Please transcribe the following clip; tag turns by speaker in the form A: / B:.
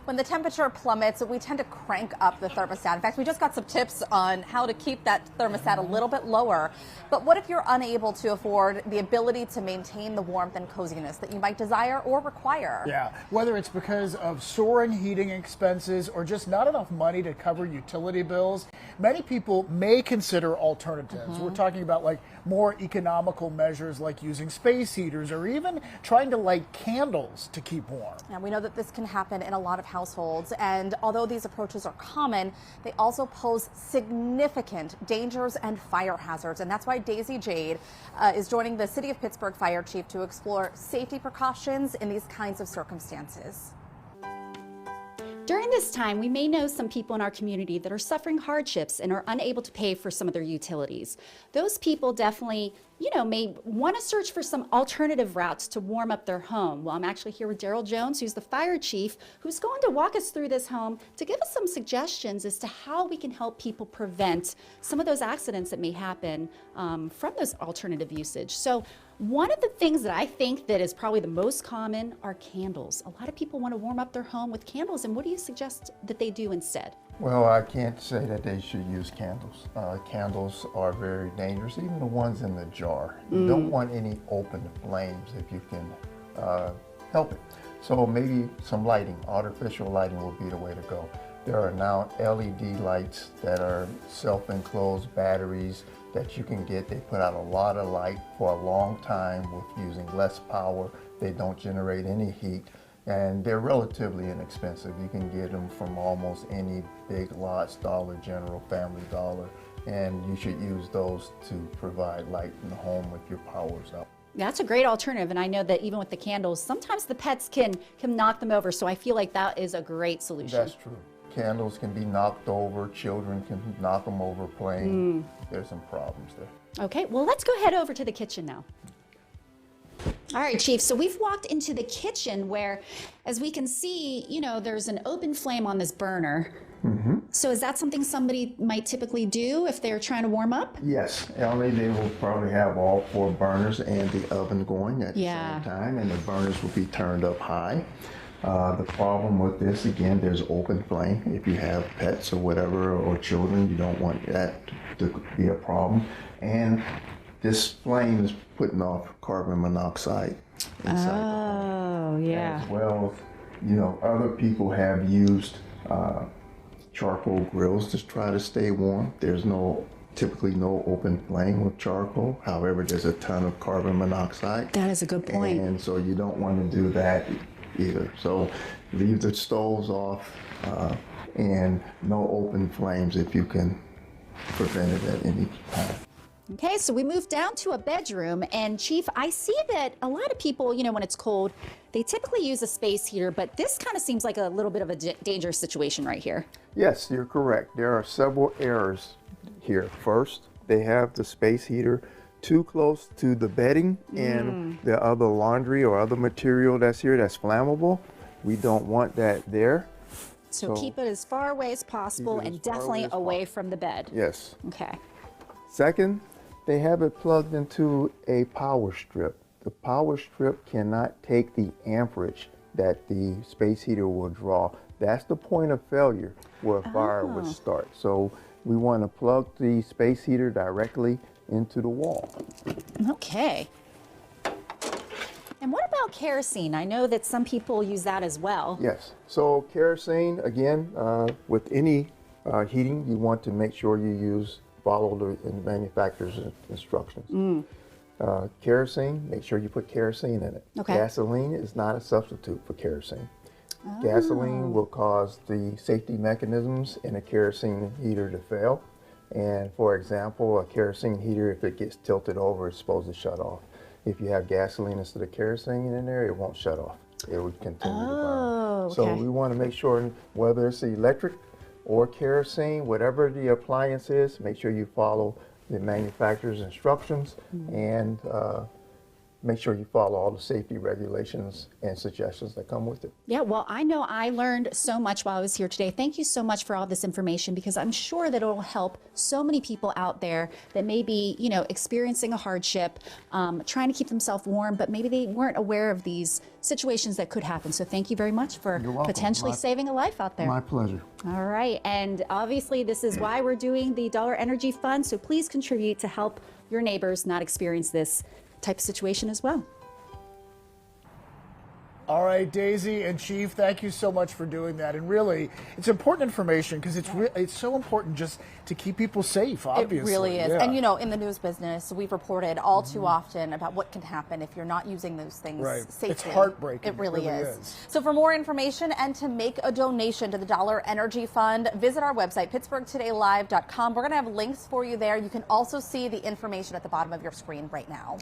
A: When the temperature plummets, we tend to crank up the thermostat. In fact, we just got some tips on how to keep that thermostat a little bit lower. But what if you're unable to afford the ability to maintain the warmth and coziness that you might desire or require?
B: Yeah, whether it's because of soaring heating expenses or just not enough money to cover utility bills, many people may consider alternatives. We're talking about like more economical measures like using space heaters or even trying to light candles to keep warm.
A: And we know that this can happen in a lot of households, and although these approaches are common, they also pose significant dangers and fire hazards. And that's why Daisy Jade is joining the City of Pittsburgh Fire Chief to explore safety precautions in these kinds of circumstances.
C: During this time, we may know some people in our community that are suffering hardships and are unable to pay for some of their utilities. Those people definitely, may want to search for some alternative routes to warm up their home. Well, I'm actually here with Darryl Jones, who's the fire chief, who's going to walk us through this home to give us some suggestions as to how we can help people prevent some of those accidents that may happen from those alternative usage. So one of the things that I think that is probably the most common are candles. A lot of people want to warm up their home with candles, and what do you suggest that they do instead?
D: Well, I can't say that they should use candles. Candles are very dangerous, even the ones in the jar. You don't want any open flames if you can help it. So maybe some lighting, artificial lighting will be the way to go. There are now LED lights that are self-enclosed batteries that you can get. They put out a lot of light for a long time with using less power. They don't generate any heat, and they're relatively inexpensive. You can get them from almost any big lots, Dollar General, Family Dollar, and you should use those to provide light in the home if your power's out.
C: That's a great alternative, and I know that even with the candles, sometimes the pets can knock them over, so I feel like that is a great solution.
D: That's true. Candles can be knocked over, children can knock them over playing. There's some problems there.
C: Okay, well, let's go head over to the kitchen now. All right, Chief, so we've walked into the kitchen where, as we can see, there's an open flame on this burner. So is that something somebody might typically do if they're trying to warm up?
D: Yes, Ellie, they will probably have all 4 burners and the oven going at the same time, and the burners will be turned up high. The problem with this, again, there's open flame. If you have pets or whatever, or children, you don't want that to be a problem. And this flame is putting off carbon monoxide inside the home.
C: Oh, yeah.
D: As well, other people have used charcoal grills to try to stay warm. There's typically no open flame with charcoal. However, there's a ton of carbon monoxide.
C: That is a good point.
D: And so you don't want to do that either. So leave the stoves off and no open flames if you can prevent it at any time.
C: Okay, so we moved down to a bedroom, and Chief, I see that a lot of people, when it's cold, they typically use a space heater, but this kind of seems like a little bit of a dangerous situation right here.
D: Yes, you're correct. There are several errors here. First, they have the space heater too close to the bedding and the other laundry or other material that's here that's flammable. We don't want that there.
C: So keep it as far away as possible and definitely away from the bed.
D: Yes.
C: Okay.
D: Second, they have it plugged into a power strip. The power strip cannot take the amperage that the space heater will draw. That's the point of failure where a fire would start. So we want to plug the space heater directly into the wall.
C: Okay. And what about kerosene? I know that some people use that as well.
D: Yes. So kerosene, again, with any heating, you want to make sure you follow the manufacturer's instructions. Kerosene, make sure you put kerosene in it.
C: Okay.
D: Gasoline is not a substitute for kerosene. Gasoline will cause the safety mechanisms in a kerosene heater to fail. And for example, a kerosene heater, if it gets tilted over, it's supposed to shut off. If you have gasoline instead of kerosene in there, it won't shut off. It would continue to burn.
C: Okay.
D: So we want to make sure, whether it's electric or kerosene, whatever the appliance is, make sure you follow the manufacturer's instructions and make sure you follow all the safety regulations and suggestions that come with it.
C: Yeah, well, I know I learned so much while I was here today. Thank you so much for all this information, because I'm sure that it will help so many people out there that may be, experiencing a hardship, trying to keep themselves warm, but maybe they weren't aware of these situations that could happen. So thank you very much for
D: You're welcome.
C: potentially saving a life out there.
D: My pleasure.
C: All right, and obviously this is why we're doing the Dollar Energy Fund, so please contribute to help your neighbors not experience this type of situation as well.
B: All right, Daisy and Chief, thank you so much for doing that. And really, it's important information because it's so important just to keep people safe, obviously.
A: It really is.
B: Yeah.
A: And in the news business, we've reported all too often about what can happen if you're not using those things safely.
B: It's heartbreaking.
A: It really is. So for more information and to make a donation to the Dollar Energy Fund, visit our website, pittsburghtodaylive.com. We're going to have links for you there. You can also see the information at the bottom of your screen right now.